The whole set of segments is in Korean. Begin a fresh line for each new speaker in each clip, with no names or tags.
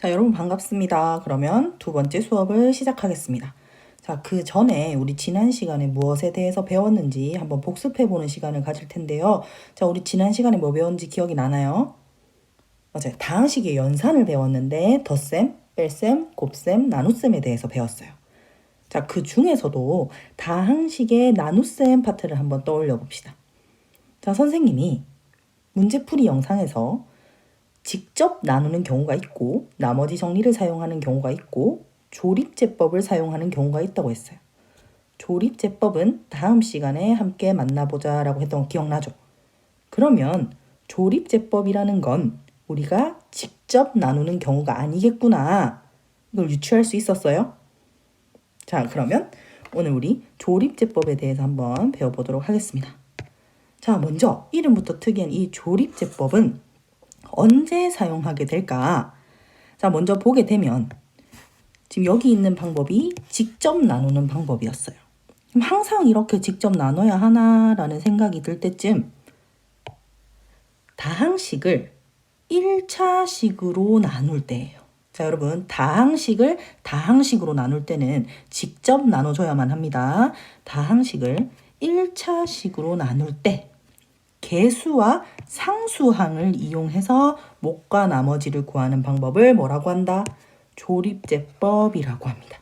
자, 여러분 반갑습니다. 그러면 두 번째 수업을 시작하겠습니다. 자, 그 전에 우리 지난 시간에 무엇에 대해서 배웠는지 한번 복습해보는 시간을 가질 텐데요. 자, 우리 지난 시간에 뭐 배웠는지 기억이 나나요? 맞아요. 다항식의 연산을 배웠는데 덧셈, 뺄셈, 곱셈, 나눗셈에 대해서 배웠어요. 자, 그 중에서도 다항식의 나눗셈 파트를 한번 떠올려 봅시다. 자, 선생님이 문제풀이 영상에서 직접 나누는 경우가 있고 나머지 정리를 사용하는 경우가 있고 조립제법을 사용하는 경우가 있다고 했어요. 조립제법은 다음 시간에 함께 만나보자 라고 했던 거 기억나죠? 그러면 조립제법이라는 건 우리가 직접 나누는 경우가 아니겠구나. 이걸 유추할 수 있었어요? 자, 그러면 오늘 우리 조립제법에 대해서 한번 배워보도록 하겠습니다. 자, 먼저 이름부터 특이한 이 조립제법은 언제 사용하게 될까? 자, 먼저 보게 되면 지금 여기 있는 방법이 직접 나누는 방법이었어요. 그럼 항상 이렇게 직접 나눠야 하나라는 생각이 들 때쯤 다항식을 1차식으로 나눌 때예요. 자, 여러분 다항식을 다항식으로 나눌 때는 직접 나눠줘야만 합니다. 다항식을 1차식으로 나눌 때 계수와 상수항을 이용해서 목과 나머지를 구하는 방법을 뭐라고 한다? 조립제법이라고 합니다.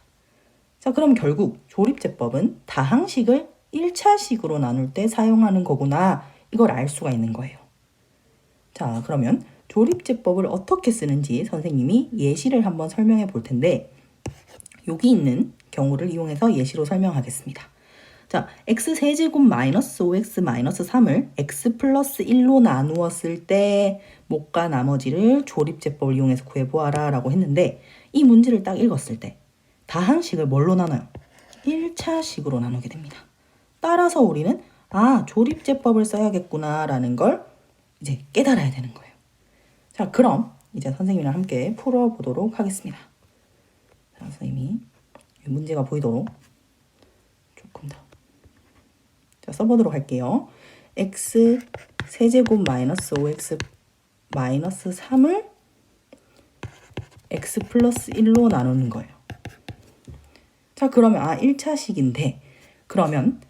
자, 그럼 결국 조립제법은 다항식을 1차식으로 나눌 때 사용하는 거구나. 이걸 알 수가 있는 거예요. 자, 그러면 조립제법을 어떻게 쓰는지 선생님이 예시를 한번 설명해 볼 텐데 여기 있는 경우를 이용해서 예시로 설명하겠습니다. 자, x세제곱 마이너스 5x 마이너스 3을 x 플러스 1로 나누었을 때 목과 나머지를 조립제법을 이용해서 구해보아라 라고 했는데 이 문제를 딱 읽었을 때 다항식을 뭘로 나눠요? 1차식으로 나누게 됩니다. 따라서 우리는 조립제법을 써야겠구나 라는 걸 이제 깨달아야 되는 거예요. 자, 그럼 이제 선생님이랑 함께 풀어보도록 하겠습니다. 자, 선생님이 문제가 보이도록 조금 더 써보도록 할게요. x 세제곱 마이너스 5x 마이너스 3을 x 플러스 1로 나누는 거예요. 자, 그러면 1차식인데 그러면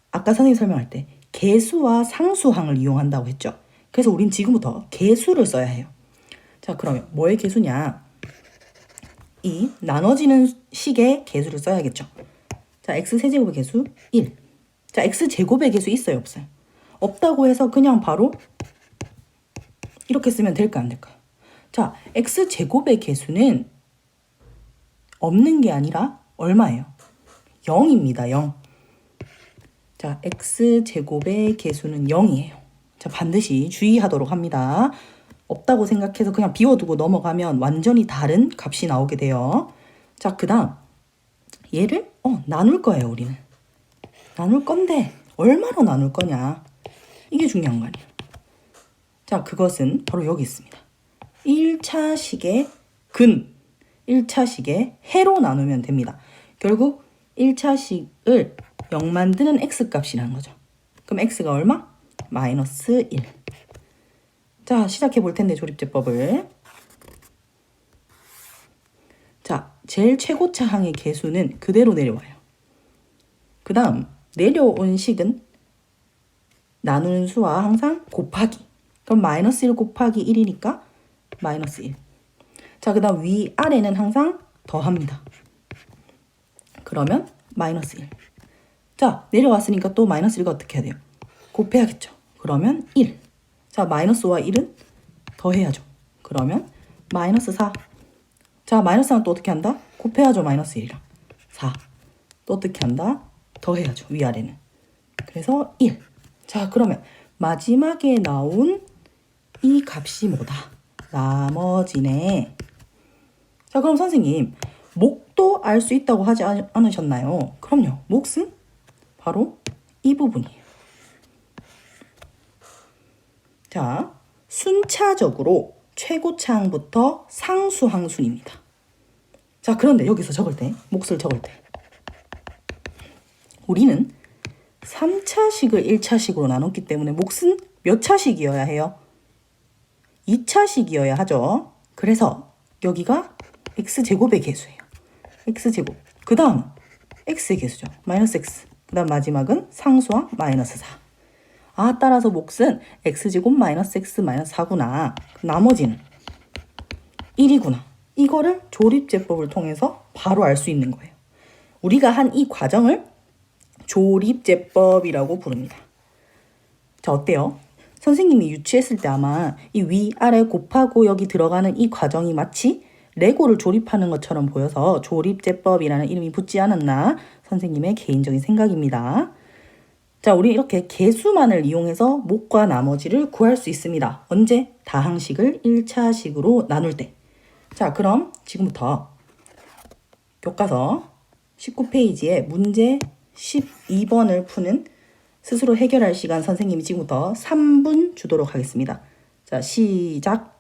아까 선생님 설명할 때 계수와 상수항을 이용한다고 했죠. 그래서 우린 지금부터 계수를 써야 해요. 자, 그러면 뭐의 계수냐? 이 나눠지는 식의 계수를 써야겠죠. 자, x 세제곱의 계수 1. 자, x제곱의 계수 있어요, 없어요? 없다고 해서 그냥 바로 이렇게 쓰면 될까, 안 될까요? 자, x제곱의 계수는 없는 게 아니라 얼마예요? 0입니다, 0. 자, x제곱의 계수는 0이에요. 자, 반드시 주의하도록 합니다. 없다고 생각해서 그냥 비워두고 넘어가면 완전히 다른 값이 나오게 돼요. 자, 그 다음 얘를 나눌 거예요, 우리는. 나눌 건데 얼마로 나눌 거냐? 이게 중요한 거 아니에요. 자, 그것은 바로 여기 있습니다. 1차식의 1차식의 해로 나누면 됩니다. 결국 1차식을 0 만드는 x값이라는 거죠. 그럼 x가 얼마? 마이너스 1. 자, 시작해 볼 텐데 조립제법을. 자, 제일 최고차 항의 계수는 그대로 내려와요. 그 다음 내려온 식은 나누는 수와 항상 곱하기. 그럼 마이너스 1 곱하기 1이니까 마이너스 1. 자, 그 다음 위아래는 항상 더합니다. 그러면 마이너스 1. 자, 내려왔으니까 또 마이너스 1과 어떻게 해야 돼요? 곱해야겠죠. 그러면 1. 자, 마이너스 5와 1은 더해야죠. 그러면 마이너스 4. 자, 마이너스 4는 또 어떻게 한다? 곱해야죠. 마이너스 1이랑. 4. 또 어떻게 한다? 더해야죠. 위아래는. 그래서 1. 자, 그러면 마지막에 나온 이 값이 뭐다? 나머지네. 자, 그럼 선생님 목도 알 수 있다고 하지 않으셨나요? 그럼요. 몫은 바로 이 부분이에요. 자, 순차적으로 최고차항부터 상수항순입니다. 자, 그런데 여기서 적을 때, 몫을 적을 때 우리는 3차식을 1차식으로 나눴기 때문에 몫은 몇 차식이어야 해요? 2차식이어야 하죠. 그래서 여기가 x제곱의 개수예요. x제곱. 그 다음 x의 개수죠. 마이너스 x. 그 다음 마지막은 상수항 마이너스 4. 아, 따라서 몫은 x제곱 마이너스 x 마이너스 4구나. 나머지는 1이구나. 이거를 조립제법을 통해서 바로 알 수 있는 거예요. 우리가 한 이 과정을 조립제법이라고 부릅니다. 자, 어때요? 선생님이 유치했을 때 아마 이 위아래 곱하고 여기 들어가는 이 과정이 마치 레고를 조립하는 것처럼 보여서 조립제법이라는 이름이 붙지 않았나? 선생님의 개인적인 생각입니다. 자, 우리 이렇게 개수만을 이용해서 목과 나머지를 구할 수 있습니다. 언제? 다항식을 1차식으로 나눌 때. 자, 그럼 지금부터 교과서 19페이지에 문제 12번을 푸는 스스로 해결할 시간 선생님이 지금부터 3분 주도록 하겠습니다. 자, 시작.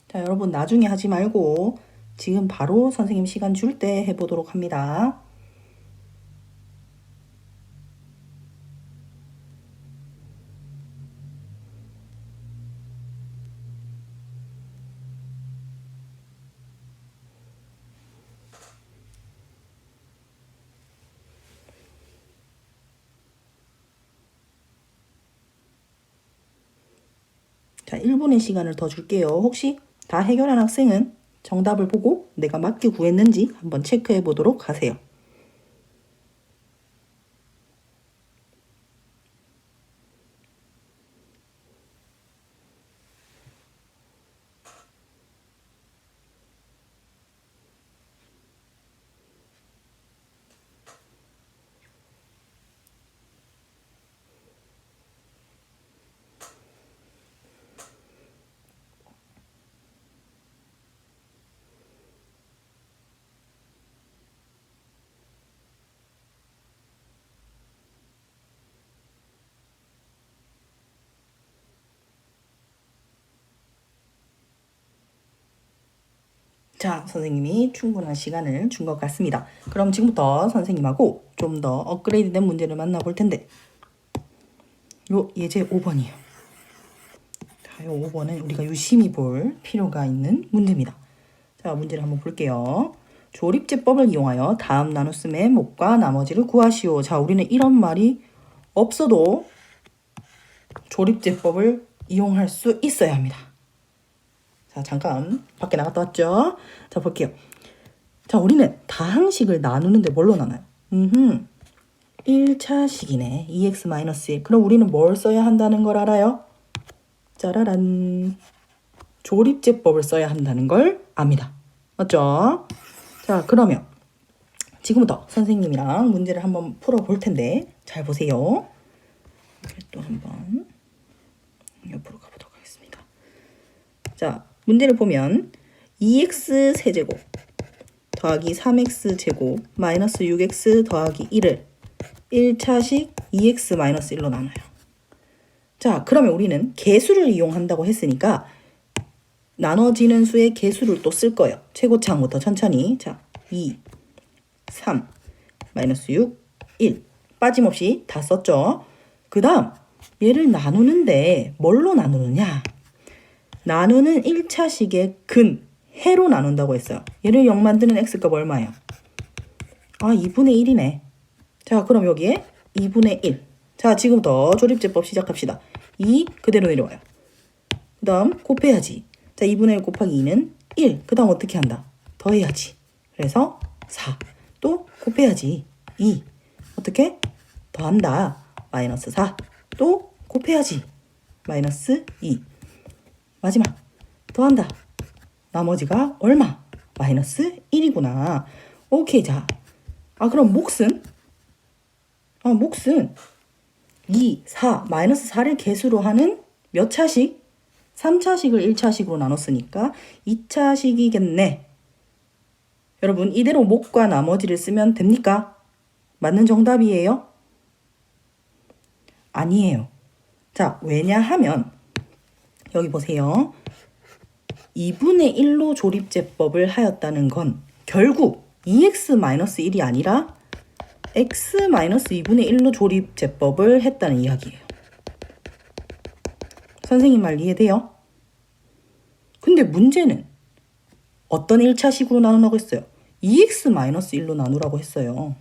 자, 여러분 나중에 하지 말고 지금 바로 선생님 시간 줄 때 해보도록 합니다. 자, 1분의 시간을 더 줄게요. 혹시 다 해결한 학생은 정답을 보고 내가 맞게 구했는지 한번 체크해 보도록 하세요. 자, 선생님이 충분한 시간을 준 것 같습니다. 그럼 지금부터 선생님하고 좀 더 업그레이드된 문제를 만나볼 텐데 요 예제 5번이에요. 자, 요 5번은 우리가 유심히 볼 필요가 있는 문제입니다. 자, 문제를 한번 볼게요. 조립제법을 이용하여 다음 나눗셈의 목과 나머지를 구하시오. 자, 우리는 이런 말이 없어도 조립제법을 이용할 수 있어야 합니다. 자, 잠깐 밖에 나갔다 왔죠? 자, 볼게요. 자, 우리는 다항식을 나누는데 뭘로 나눠요? 1차식이네. 2x-1. 그럼 우리는 뭘 써야 한다는 걸 알아요? 짜라란. 조립제법을 써야 한다는 걸 압니다. 맞죠? 자, 그러면 지금부터 선생님이랑 문제를 한번 풀어볼 텐데 잘 보세요. 또 한번 옆으로 가보도록 하겠습니다. 자, 문제를 보면 2x 세제곱 더하기 3x 제곱 마이너스 6x 더하기 1을 1차식 2x-1로 나눠요. 자, 그러면 우리는 개수를 이용한다고 했으니까 나눠지는 수의 개수를 또 쓸 거예요. 최고차항부터 천천히. 자, 2, 3, 마이너스 6, 1. 빠짐없이 다 썼죠. 그 다음 얘를 나누는데 뭘로 나누느냐? 나누는 1차식의 근, 해로 나눈다고 했어요. 얘를 0 만드는 x값 얼마예요? 아, 2분의 1이네. 자, 그럼 여기에 2분의 1. 자, 지금부터 조립제법 시작합시다. 2 그대로 내려와요. 그 다음 곱해야지. 자, 2분의 1 곱하기 2는 1. 그 다음 어떻게 한다? 더해야지. 그래서 4. 또 곱해야지. 2. 어떻게? 더한다. 마이너스 4. 또 곱해야지. 마이너스 2. 마지막. 더한다. 나머지가 얼마? 마이너스 1이구나. 오케이. 자, 그럼 몫은? 몫은 2, 4, 마이너스 4를 개수로 하는 몇 차식? 3차식을 1차식으로 나눴으니까 2차식이겠네. 여러분, 이대로 몫과 나머지를 쓰면 됩니까? 맞는 정답이에요? 아니에요. 자, 왜냐하면 여기 보세요. 2분의 1로 조립제법을 하였다는 건 결국 2x-1이 아니라 x-2분의 1로 조립제법을 했다는 이야기예요. 선생님 말 이해돼요? 근데 문제는 어떤 1차식으로 나누라고 했어요? 2x-1로 나누라고 했어요.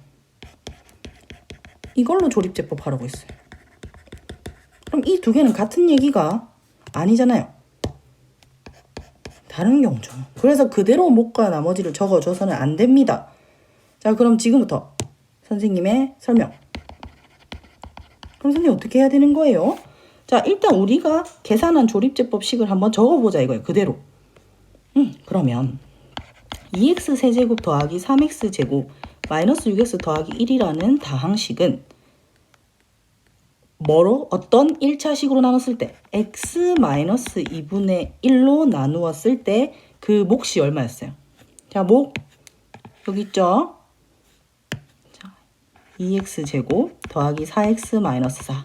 이걸로 조립제법 하라고 했어요. 그럼 이 두 개는 같은 얘기가 아니잖아요. 다른 경우죠. 그래서 그대로 몫과 나머지를 적어줘서는 안 됩니다. 자, 그럼 지금부터 선생님의 설명. 그럼 선생님 어떻게 해야 되는 거예요? 자, 일단 우리가 계산한 조립제법식을 한번 적어보자 이거예요. 그대로. 그러면 2x 세제곱 더하기 3x 제곱 마이너스 6x 더하기 1이라는 다항식은 뭐로? 어떤 1차식으로 나눴을 때 x-2분의 1로 나누었을 때 그 몫이 얼마였어요? 자, 몫 여기 있죠? 자, 2x 제곱 더하기 4x 마이너스 4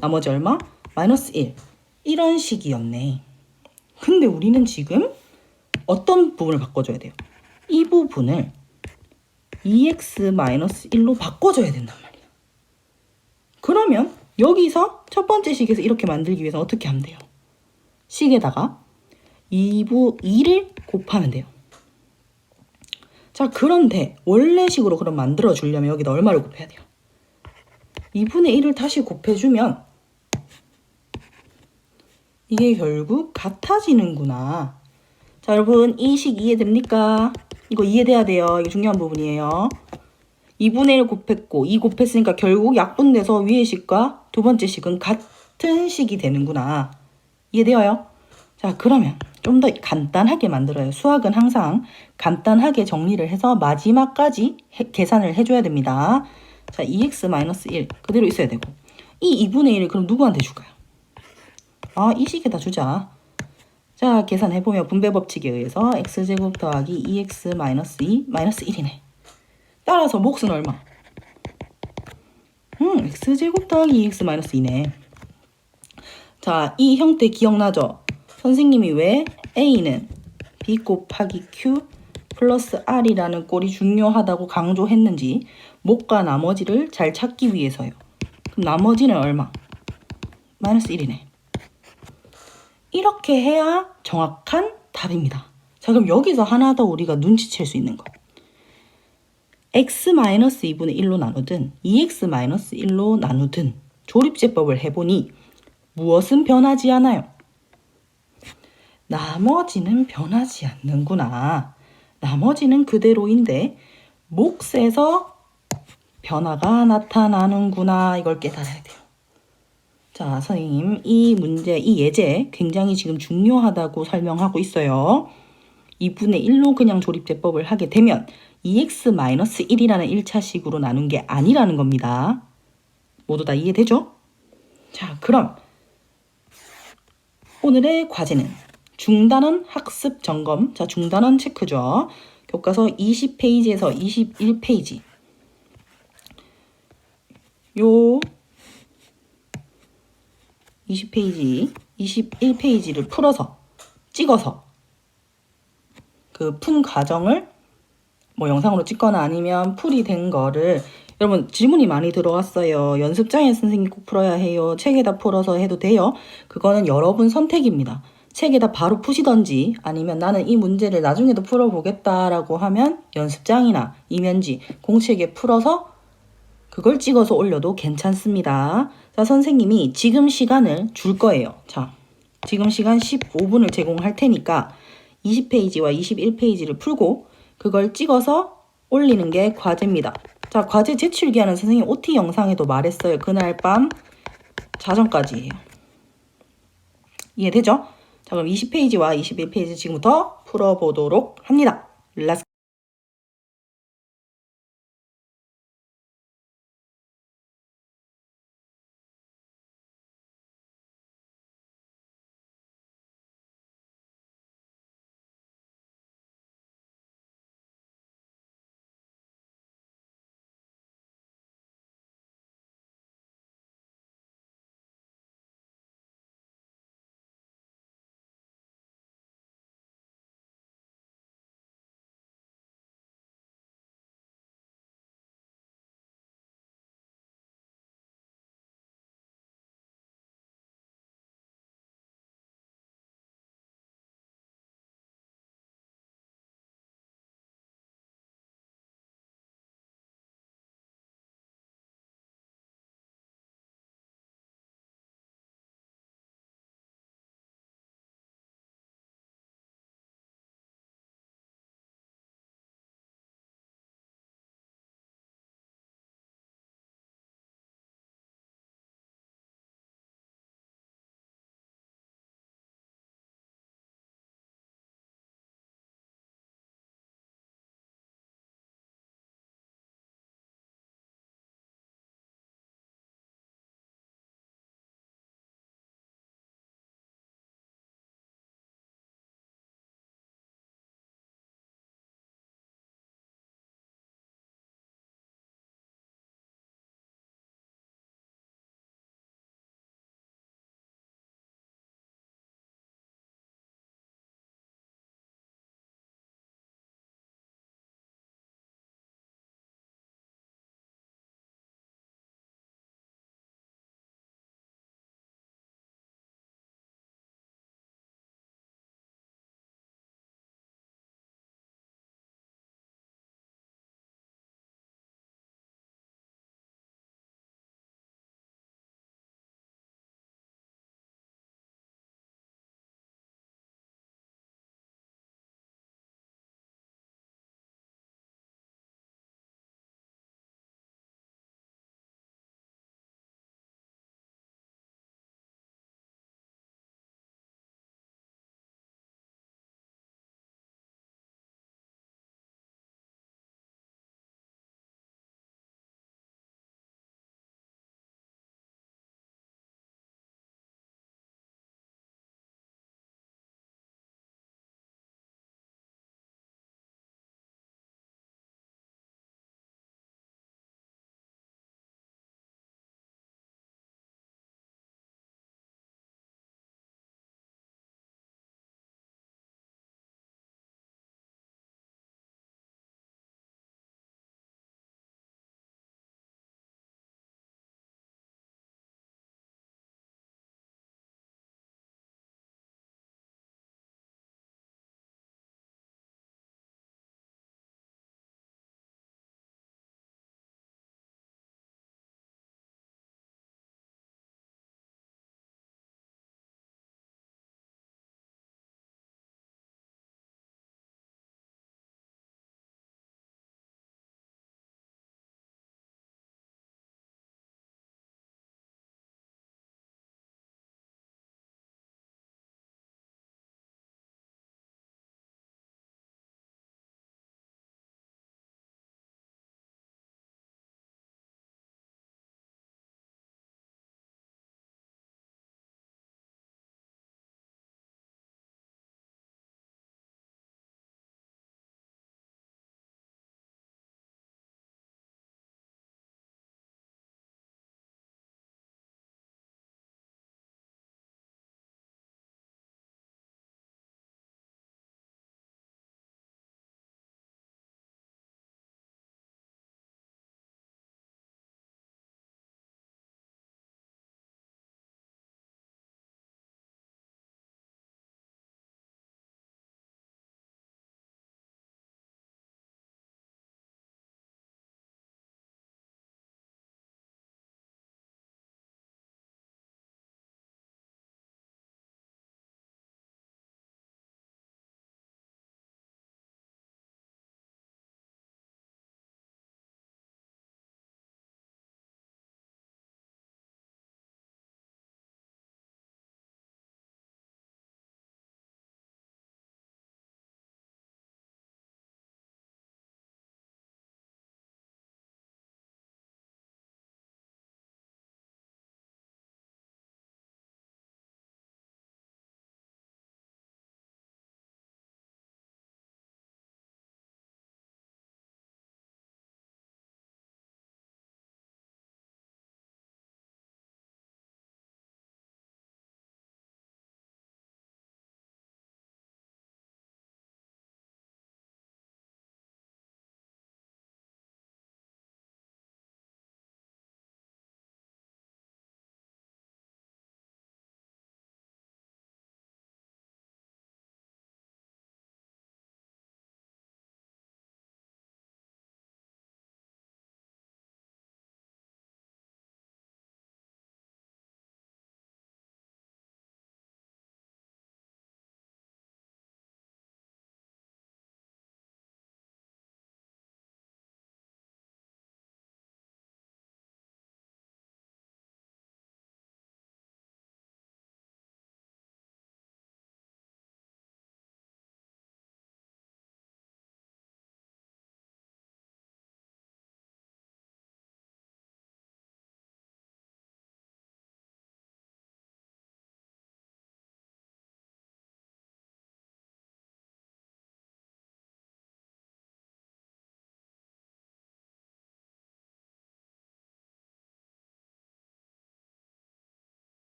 나머지 얼마? 마이너스 1 이런 식이었네. 근데 우리는 지금 어떤 부분을 바꿔줘야 돼요? 이 부분을 2x-1로 바꿔줘야 된단 말이야. 그러면 여기서 첫 번째 식에서 이렇게 만들기 위해서 어떻게 하면 돼요? 식에다가 2를 곱하면 돼요. 자, 그런데 원래 식으로 그럼 만들어 주려면 여기다 얼마를 곱해야 돼요? 2분의 1을 다시 곱해주면 이게 결국 같아지는구나. 자, 여러분 이 식 이해됩니까? 이거 이해돼야 돼요. 이게 중요한 부분이에요. 2분의 1 곱했고 2 곱했으니까 결국 약분돼서 위의 식과 두 번째 식은 같은 식이 되는구나. 이해되어요? 자, 그러면 좀 더 간단하게 만들어요. 수학은 항상 간단하게 정리를 해서 마지막까지 계산을 해줘야 됩니다. 자, 2x-1 그대로 있어야 되고 이 2분의 1을 그럼 누구한테 줄까요? 이 식에다 주자. 자, 계산해보면 분배법칙에 의해서 x제곱 더하기 2x-2 마이너스 1이네. 따라서 몫은 얼마? x제곱 더하기 2x-2네. 자, 이 형태 기억나죠? 선생님이 왜 a는 b 곱하기 q 플러스 r이라는 꼴이 중요하다고 강조했는지 몫과 나머지를 잘 찾기 위해서요. 그럼 나머지는 얼마? 마이너스 1이네. 이렇게 해야 정확한 답입니다. 자, 그럼 여기서 하나 더 우리가 눈치챌 수 있는 거. x-2분의 1로 나누든 2x-1로 나누든 조립제법을 해보니 무엇은 변하지 않아요? 나머지는 변하지 않는구나. 나머지는 그대로인데 몫에서 변화가 나타나는구나. 이걸 깨달아야 돼요. 자, 선생님 이 문제, 이 예제 굉장히 지금 중요하다고 설명하고 있어요. 2분의 1로 그냥 조립제법을 하게 되면 2x-1이라는 1차식으로 나눈 게 아니라는 겁니다. 모두 다 이해되죠? 자, 그럼 오늘의 과제는 중단원 학습 점검. 자, 중단원 체크죠. 교과서 20페이지에서 21페이지. 요 20페이지, 21페이지를 풀어서 찍어서 그 푼 과정을 뭐 영상으로 찍거나 아니면 풀이 된 거를 여러분 질문이 많이 들어왔어요. 연습장에 선생님 꼭 풀어야 해요. 책에다 풀어서 해도 돼요. 그거는 여러분 선택입니다. 책에다 바로 푸시던지 아니면 나는 이 문제를 나중에도 풀어보겠다라고 하면 연습장이나 이면지, 공책에 풀어서 그걸 찍어서 올려도 괜찮습니다. 자, 선생님이 지금 시간을 줄 거예요. 자, 지금 시간 15분을 제공할 테니까 20페이지와 21페이지를 풀고 그걸 찍어서 올리는 게 과제입니다. 자, 과제 제출기한은 선생님 OT 영상에도 말했어요. 그날 밤 자정까지예요. 이해되죠? 자, 그럼 20페이지와 21페이지 지금부터 풀어보도록 합니다. 렛츠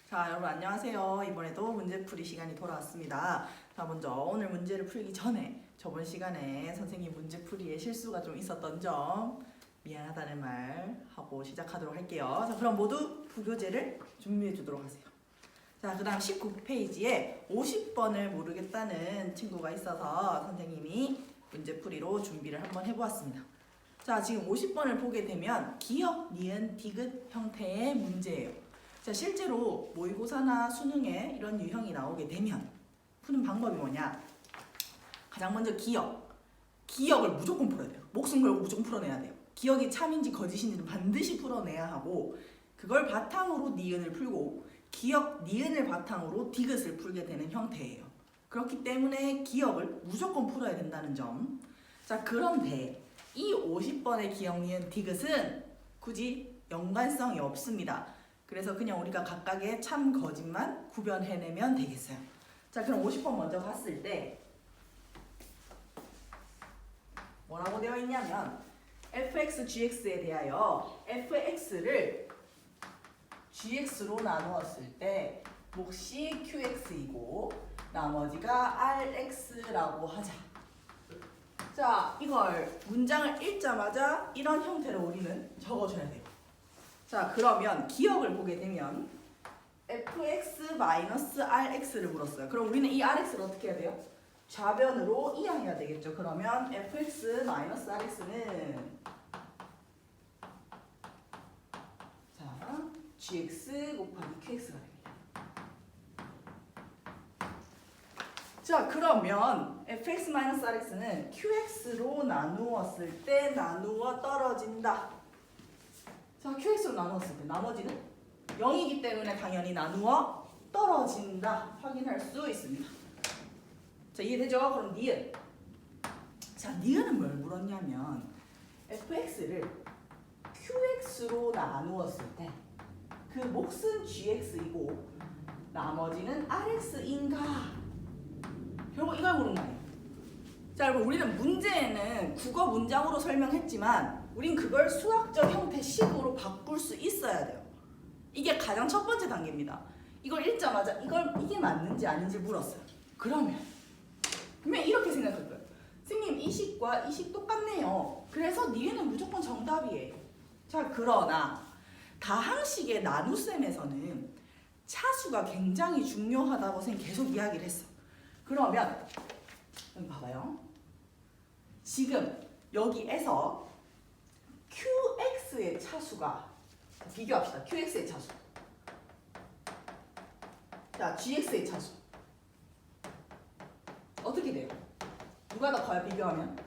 자, 여러분 안녕하세요. 이번에도 문제풀이 시간이 돌아왔습니다. 자, 먼저 오늘 문제를 풀기 전에 저번 시간에 선생님 문제풀이에 실수가 좀 있었던 점 미안하다는 말 하고 시작하도록 할게요. 자, 그럼 모두 부교재를 준비해 주도록 하세요. 자, 그 다음 19페이지에 50번을 모르겠다는 친구가 있어서 선생님이 문제풀이로 준비를 한번 해보았습니다. 자, 지금 50번을 보게 되면 기역, 니은, 디귿 형태의 문제예요. 자, 실제로 모의고사나 수능에 이런 유형이 나오게 되면 푸는 방법이 뭐냐? 가장 먼저 기역. 기역을 무조건 풀어야 돼요. 목숨 걸고 무조건 풀어내야 돼요. 기역이 참인지 거짓인지는 반드시 풀어내야 하고 그걸 바탕으로 니은을 풀고 기역, 니은을 바탕으로 디귿을 풀게 되는 형태예요. 그렇기 때문에 기역을 무조건 풀어야 된다는 점. 자, 그런데 이 50번의 기역, 니은, 디귿은 굳이 연관성이 없습니다. 그래서 그냥 우리가 각각의 참, 거짓만 구별해내면 되겠어요. 자, 그럼 50번 먼저 봤을 때 뭐라고 되어 있냐면 fx, gx에 대하여 fx를 gx로 나누었을 때 몫이 qx이고 나머지가 rx라고 하자. 자, 이걸 문장을 읽자마자 이런 형태로 우리는 적어줘야 돼요. 자, 그러면 기역을 보게 되면 fx-rx를 물었어요. 그럼 우리는 이 rx를 어떻게 해야 돼요? 좌변으로 이항해야 되겠죠. 그러면 fx-rx는 자, gx 곱하기 qx가 됩니다. 자, 그러면 fx-rx는 qx로 나누었을 때 나누어 떨어진다. 자, qx로 나누었을 때 나머지는 0이기 때문에 당연히 나누어 떨어진다. 확인할 수 있습니다. 자, 이해되죠? 그럼 니은. 자, 니은은 뭘 물었냐면 fx를 qx로 나누었을 때 그 몫은 gx이고 나머지는 rx인가? 결국 이걸 물은 거예요. 자, 여러분 우리는 문제에는 국어 문장으로 설명했지만 우린 그걸 수학적 형태식으로 바꿀 수 있어야 돼요. 이게 가장 첫 번째 단계입니다. 이걸 읽자마자 이게 맞는지 아닌지 물었어요. 그러면 이렇게 생각할 거예요. 선생님, 이 식과 이 식 똑같네요. 그래서 니은은 무조건 정답이에요. 자, 그러나 다항식의 나눗셈에서는 차수가 굉장히 중요하다고 선생님 계속 이야기를 했어. 그러면 여기 봐봐요. 지금 여기에서 qx의 차수가 비교합시다. qx의 차수. 자, gx의 차수. 어떻게 돼요? 누가 더 커요? 비교하면?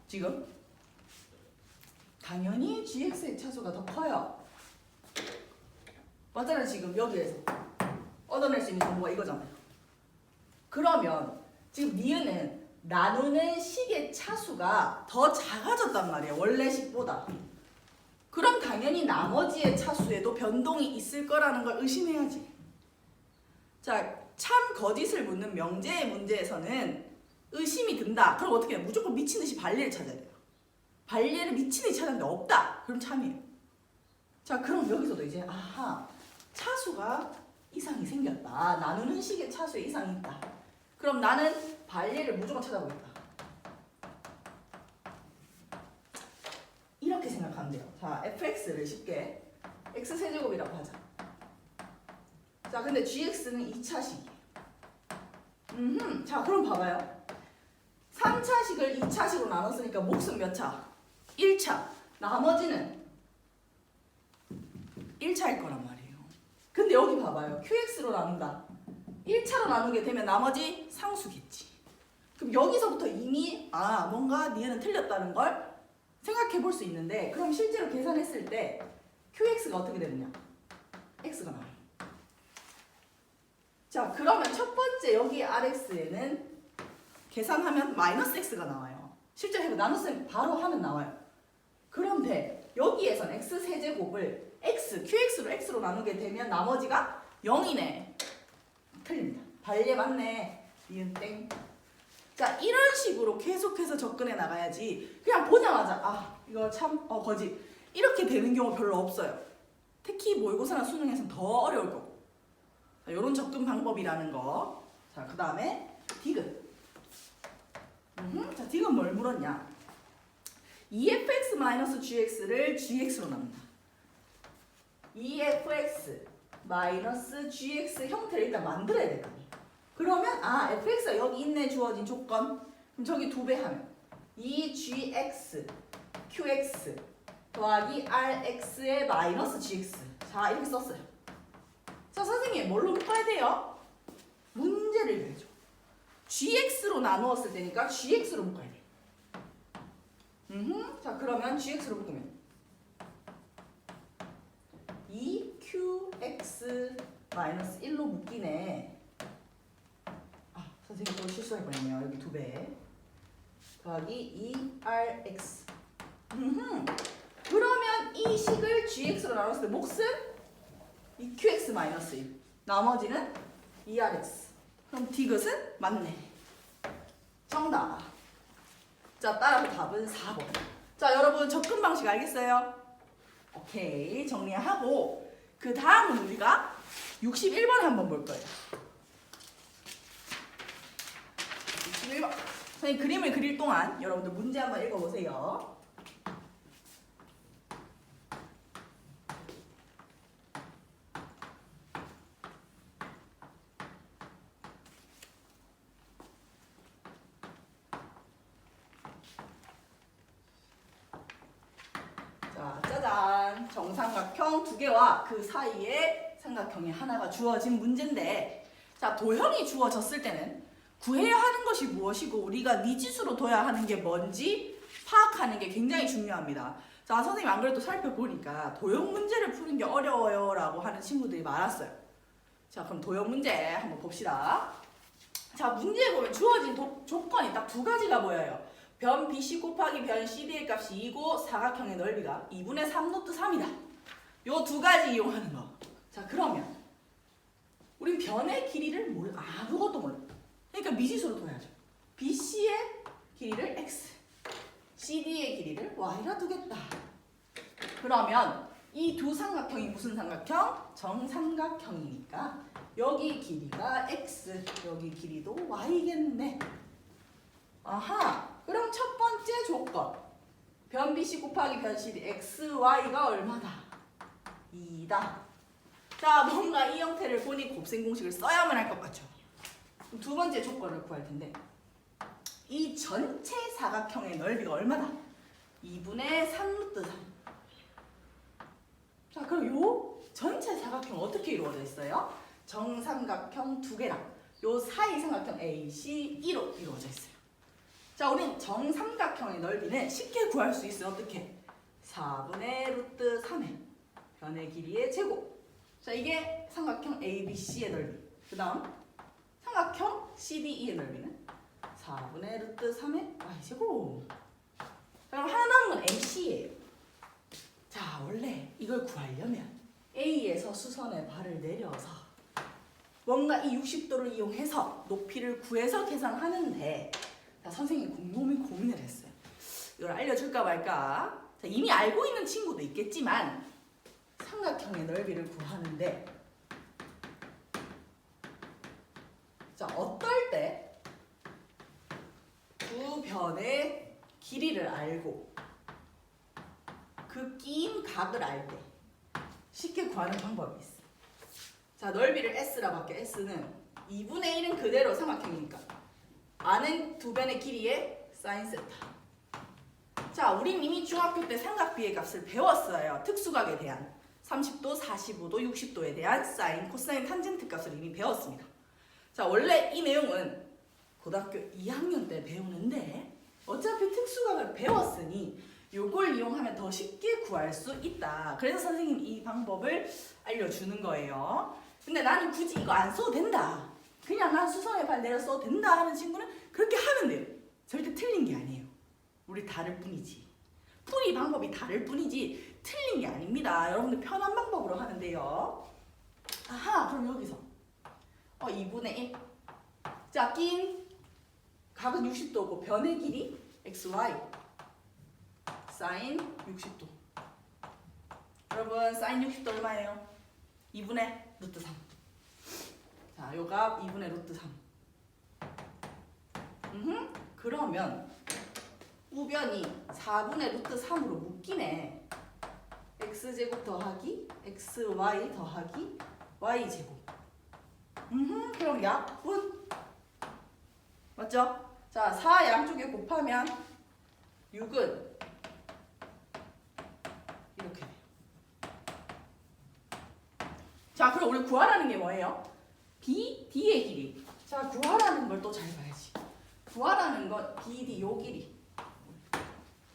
지금? 당연히 gx의 차수가 더 커요. 맞잖아요. 지금 여기에서 얻어낼 수 있는 정보가 이거잖아요. 그러면 지금 니은은 나누는 식의 차수가 더 작아졌단 말이에요. 원래 식보다. 그럼 당연히 나머지의 차수에도 변동이 있을 거라는 걸 의심해야지. 자, 참, 거짓을 묻는 명제의 문제에서는 의심이 든다. 그럼 어떻게 해요? 무조건 미친 듯이 반례를 찾아야 돼요. 반례를 미친 듯이 찾았는데 없다. 그럼 참이에요. 자, 그럼 여기서도 이제 아하, 차수가 이상이 생겼다. 나누는 식의 차수에 이상이 있다. 그럼 나는 반례를 무조건 찾아보겠다. 이렇게 생각하면 돼요. 자, fx를 쉽게 x세제곱이라고 하자. 자, 근데 gx는 2차식이에요. 자, 그럼 봐봐요. 3차식을 2차식으로 나눴으니까 몫은 몇 차? 1차. 나머지는 1차일 거란 말이에요. 근데 여기 봐봐요. qx로 나눈다. 1차로 나누게 되면 나머지 상수겠지. 그럼 여기서부터 이미 뭔가 니은은 틀렸다는 걸 생각해 볼 수 있는데, 그럼 실제로 계산했을 때 qx가 어떻게 되느냐? x가 나와요. 자, 그러면 첫 번째 여기 rx에는 계산하면 마이너스 x가 나와요. 실제로 해보 나눗셈 바로 하면 나와요. 그런데 여기에선 x세제곱을 qx로 x로 나누게 되면 나머지가 0이네. 틀립니다. 반례 맞네. 니은 땡. 자, 이런 식으로 계속해서 접근해 나가야지 그냥 보자마자 이거 참 거짓 이렇게 되는 경우 별로 없어요. 특히 모의고사나 수능에서는 더 어려울 거고. 이런 접근 방법이라는 거. 자, 그 다음에 디귿. 자, 디귿 뭘 물었냐? 2fx-gx를 gx로 나눈다. 2fx-gx 형태를 일단 만들어야 되다. 그러면 fx가 여기 있네 주어진 조건. 그럼 저기 2배 하면 2gx qx 더하기 rx의 마이너스 gx. 자, 이렇게 썼어요. 자, 선생님 뭘로 묶어야 돼요? 문제를 내줘. gx로 나누었을 때니까 gx로 묶어야 돼. 자, 그러면 gx로 묶으면 2qx-1로 묶이네. 선생님 또 실수할 뻔했네요. 여기 2배 더하기 2rx. 그러면 이 식을 gx로 나눴을 때 몫은 2qx-1. 나머지는 2rx. 그럼 디귿은 맞네. 정답. 자, 따라서 답은 4번. 자, 여러분 접근 방식 알겠어요? 오케이, 정리하고 그 다음은 우리가 61번 한번 볼 거예요. 61번. 선생님 그림을 그릴 동안 여러분들 문제 한번 읽어보세요. 자, 짜잔. 정삼각형 2개와 그 사이에 삼각형이 하나가 주어진 문제인데, 자, 도형이 주어졌을 때는 구해야 하는 것이 무엇이고 우리가 미지수로 둬야 하는 게 뭔지 파악하는 게 굉장히 중요합니다. 자, 선생님 안 그래도 살펴보니까 도형 문제를 푸는 게 어려워요 라고 하는 친구들이 많았어요. 자, 그럼 도형 문제 한번 봅시다. 자, 문제에 보면 주어진 조건이 딱 2가지가 보여요. 변 BC 곱하기 변 CD의 값이 2고 사각형의 넓이가 2분의 3루트 3이다. 요 2가지 이용하는 거. 자, 그러면 우린 변의 길이를 아무것도 몰라. 그러니까 미지수로 둬야죠. BC의 길이를 x, CD의 길이를 y라 두겠다. 그러면 이 두 삼각형이 무슨 삼각형? 정삼각형이니까 여기 길이가 x, 여기 길이도 y겠네. 아하, 그럼 첫 번째 조건. 변 BC 곱하기 변 CD x, y가 얼마다? 2다. 자, 뭔가 이 형태를 보니 곱셈 공식을 써야만 할 것 같죠? 두 번째 조건을 구할 텐데, 이 전체 사각형의 넓이가 얼마다? 2분의 3루트 3. 자, 그럼 요 전체 사각형 어떻게 이루어져 있어요? 정삼각형 2개랑 요 사이 삼각형 ACE로 이루어져 있어요. 자, 우린 정삼각형의 넓이는 쉽게 구할 수 있어요. 어떻게? 4분의 루트 3의 변의 길이의 제곱. 자, 이게 삼각형 ABC의 넓이. 그 다음 삼각형 CDE의 넓이는 4분의 루트 3의 y제곱. 그럼 하나 남은 건 AC예요. 자, 원래 이걸 구하려면 A에서 수선의 발을 내려서 뭔가 이 60도를 이용해서 높이를 구해서 계산하는데, 자, 선생님이 곰곰이 고민을 했어요. 이걸 알려줄까 말까. 자, 이미 알고 있는 친구도 있겠지만 삼각형의 넓이를 구하는데, 자, 어떨 때 두 변의 길이를 알고 그 끼인 각을 알 때 쉽게 구하는 방법이 있어. 자, 넓이를 S라 바뀌어. S는 2분의 1은 그대로 삼각형이니까 아는 두 변의 길이의 사인 세타. 자, 우린 이미 중학교 때 삼각비의 값을 배웠어요. 특수각에 대한 30도, 45도, 60도에 대한 사인, 코사인, 탄젠트 값을 이미 배웠습니다. 자, 원래 이 내용은 고등학교 2학년 때 배우는데 어차피 특수각을 배웠으니 요걸 이용하면 더 쉽게 구할 수 있다. 그래서 선생님이 이 방법을 알려주는 거예요. 근데 나는 굳이 이거 안 써도 된다, 그냥 난 수선의 발 내려 써도 된다 하는 친구는 그렇게 하면 돼요. 절대 틀린 게 아니에요. 우리 다를 뿐이지. 풀이 방법이 다를 뿐이지 틀린 게 아닙니다. 여러분들 편한 방법으로 하는데요. 아하, 그럼 여기서 2분의 1. 자, 낀 각은 60도고 변의 길이 xy 사인 60도. 여러분, 사인 60도 얼마예요? 2분의 루트 3. 자, 요 값 2분의 루트 3. 그러면 우변이 4분의 루트 3으로 묶이네. x제곱 더하기 xy 더하기 y제곱. 그럼 약분. 맞죠? 자, 4 양쪽에 곱하면 6은 이렇게 돼요. 자, 그럼 우리 구하라는 게 뭐예요? BD의 길이. 자, 구하라는 걸 또 잘 봐야지. 구하라는 건 BD 요 길이.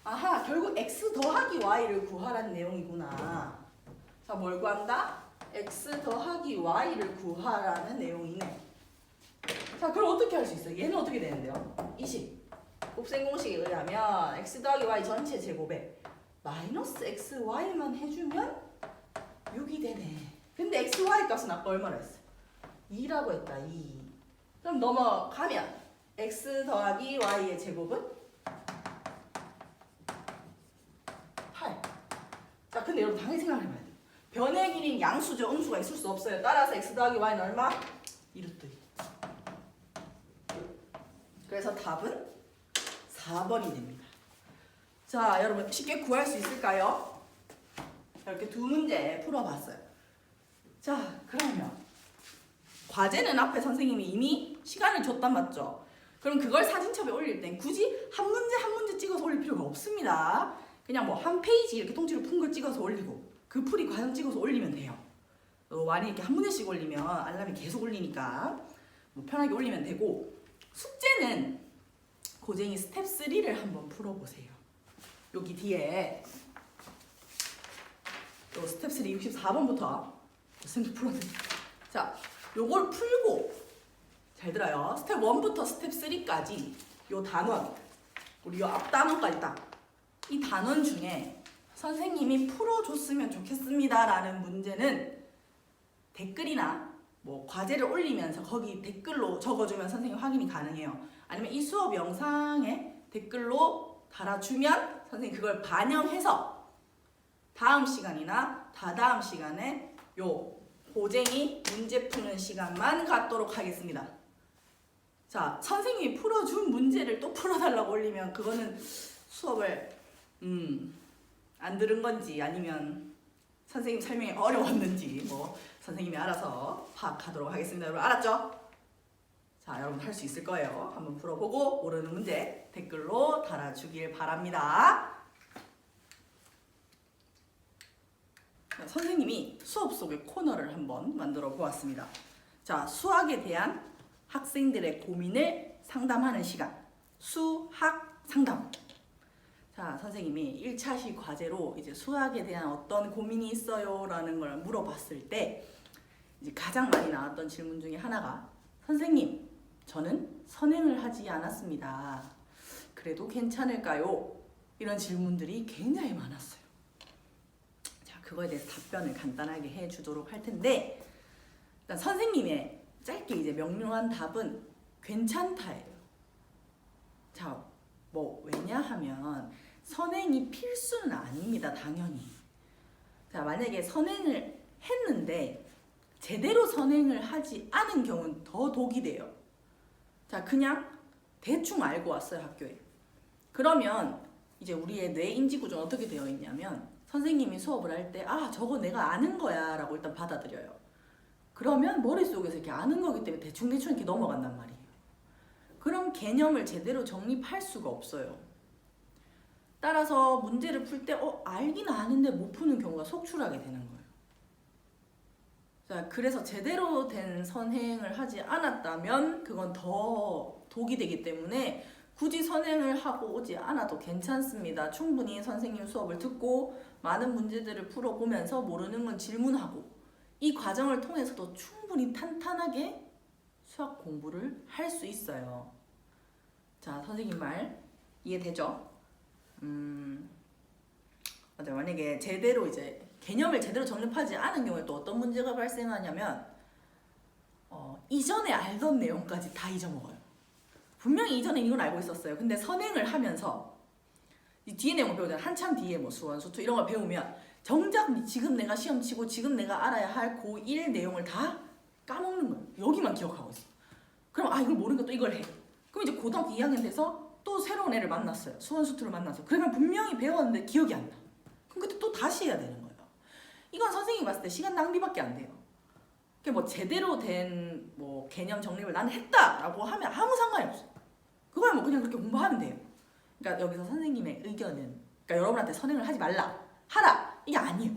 아하, 결국 x 더하기 y를 구하라는 내용이구나. 자, 뭘 구한다? x 더하기 y를 구하라는 내용이네. 자, 그럼 어떻게 할 수 있어요? 얘는 어떻게 되는데요? 20. 곱셈 공식에 의하면 x 더하기 y 전체 제곱에 마이너스 xy만 해주면 6이 되네. 근데 xy 값은 아까 얼마나 했어요? 2라고 했다. 2. 그럼 넘어가면 x 더하기 y의 제곱은 8. 자, 근데 여러분 당연히 생각을 해봐야 돼요. 변의 길이는 양수죠. 음수가 있을 수 없어요. 따라서 x 더하기 y는 얼마? 2루트 2. 그래서 답은 4번이 됩니다. 자, 여러분 쉽게 구할 수 있을까요? 이렇게 두 문제 풀어봤어요. 자, 그러면 과제는 앞에 선생님이 이미 시간을 줬단 맞죠? 그럼 그걸 사진첩에 올릴 땐 굳이 한 문제 한 문제 찍어서 올릴 필요가 없습니다. 그냥 뭐 한 페이지 이렇게 통째로 푼 걸 찍어서 올리고 그 풀이 과정 찍어서 올리면 돼요. 많이 이렇게 한 문제씩 올리면 알람이 계속 울리니까 뭐 편하게 올리면 되고, 숙제는 고쟁이 스텝 3를 한번 풀어보세요. 여기 뒤에 요 스텝 3 64번부터 선생님 풀어드릴게요. 자, 요걸 풀고 잘 들어요. 스텝 1부터 스텝 3까지 요 단원, 우리 요 앞 단원까지 딱 이 단원 중에 선생님이 풀어줬으면 좋겠습니다 라는 문제는 댓글이나 뭐 과제를 올리면서 거기 댓글로 적어주면 선생님 확인이 가능해요. 아니면 이 수업 영상에 댓글로 달아주면 선생님 그걸 반영해서 다음 시간이나 다다음 시간에 요 고쟁이 문제 푸는 시간만 갖도록 하겠습니다. 자, 선생님이 풀어준 문제를 또 풀어달라고 올리면 그거는 수업을 안 들은 건지 아니면 선생님 설명이 어려웠는지 뭐 선생님이 알아서 파악하도록 하겠습니다. 여러분 알았죠? 자, 여러분 할 수 있을 거예요. 한번 풀어보고 모르는 문제 댓글로 달아주길 바랍니다. 자, 선생님이 수업 속의 코너를 한번 만들어 보았습니다. 자, 수학에 대한 학생들의 고민을 상담하는 시간, 수학 상담. 자, 선생님이 1차시 과제로 이제 수학에 대한 어떤 고민이 있어요? 라는 걸 물어봤을 때 이제 가장 많이 나왔던 질문 중에 하나가, 선생님, 저는 선행을 하지 않았습니다. 그래도 괜찮을까요? 이런 질문들이 굉장히 많았어요. 자, 그거에 대해서 답변을 간단하게 해주도록 할 텐데, 일단 선생님의 짧게 이제 명료한 답은 괜찮다예요. 자, 뭐 왜냐하면 선행이 필수는 아닙니다. 당연히. 자, 만약에 선행을 했는데 제대로 선행을 하지 않은 경우는 더 독이 돼요. 자, 그냥 대충 알고 왔어요, 학교에. 그러면 이제 우리의 뇌 인지 구조는 어떻게 되어 있냐면 선생님이 수업을 할 때 아, 저거 내가 아는 거야 라고 일단 받아들여요. 그러면 머릿속에서 이렇게 아는 거기 때문에 대충대충 이렇게 넘어간단 말이에요. 그럼 개념을 제대로 정립할 수가 없어요. 따라서 문제를 풀 때 알긴 아는데 못 푸는 경우가 속출하게 되는 거예요. 자, 그래서 제대로 된 선행을 하지 않았다면 그건 더 독이 되기 때문에 굳이 선행을 하고 오지 않아도 괜찮습니다. 충분히 선생님 수업을 듣고 많은 문제들을 풀어보면서 모르는 건 질문하고 이 과정을 통해서도 충분히 탄탄하게 수학 공부를 할 수 있어요. 자, 선생님 말 이해되죠? 맞아요. 만약에 제대로 이제 개념을 제대로 정립하지 않은 경우에 또 어떤 문제가 발생하냐면 이전에 알던 내용까지 다 잊어먹어요. 분명히 이전에 이걸 알고 있었어요. 근데 선행을 하면서 이 뒤에 내용을 배우잖아요. 한참 뒤에 뭐 수원, 수투 이런 걸 배우면 정작 지금 내가 시험 치고 지금 내가 알아야 할 고1 내용을 다
까먹는 거예요. 여기만 기억하고 있어. 그럼 이걸 모르니까 또 이걸 해. 그럼 이제 고등학교 2학년 돼서 또 새로운 애를 만났어요. 수원수투를 만나서. 그러면 분명히 배웠는데 기억이 안 나. 그럼 그때 또 다시 해야 되는 거예요. 이건 선생님이 봤을 때 시간 낭비밖에 안 돼요. 뭐 제대로 된 뭐 개념 정립을 나는 했다라고 하면 아무 상관이 없어. 그거야 뭐 그냥 그렇게 공부하면 돼요. 그러니까 여기서 선생님의 의견은, 그러니까 여러분한테 선행을 하지 말라, 하라, 이게 아니에요.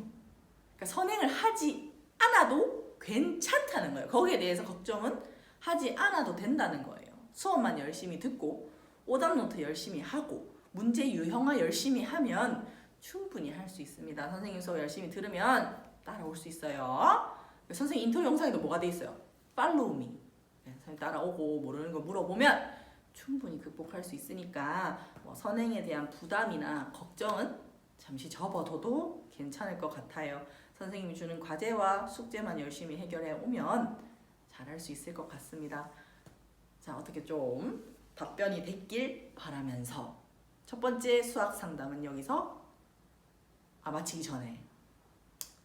그러니까 선행을 하지 않아도 괜찮다는 거예요. 거기에 대해서 걱정은 하지 않아도 된다는 거예요. 수업만 열심히 듣고 오답노트 열심히 하고 문제 유형화 열심히 하면 충분히 할 수 있습니다. 선생님 수업 열심히 들으면 따라올 수 있어요. 선생님 인터뷰 영상에도 뭐가 돼 있어요? Follow me. 선생님 따라오고 모르는 거 물어보면 충분히 극복할 수 있으니까 뭐 선행에 대한 부담이나 걱정은 잠시 접어둬도 괜찮을 것 같아요. 선생님이 주는 과제와 숙제만 열심히 해결해 오면 잘할 수 있을 것 같습니다. 자, 어떻게 좀 답변이 됐길 바라면서 첫 번째 수학 상담은 여기서 마치기 전에,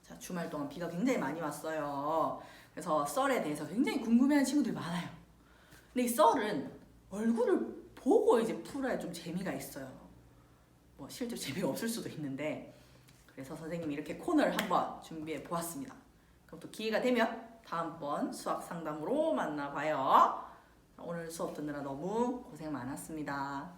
자, 주말 동안 비가 굉장히 많이 왔어요. 그래서 썰에 대해서 굉장히 궁금해하는 친구들이 많아요. 근데 이 썰은 얼굴을 보고 이제 풀어야 좀 재미가 있어요. 뭐 실제 재미가 없을 수도 있는데, 그래서 선생님이 이렇게 코너를 한번 준비해 보았습니다. 그럼 또 기회가 되면 다음번 수학 상담으로 만나봐요. 오늘 수업 듣느라 너무 고생 많았습니다.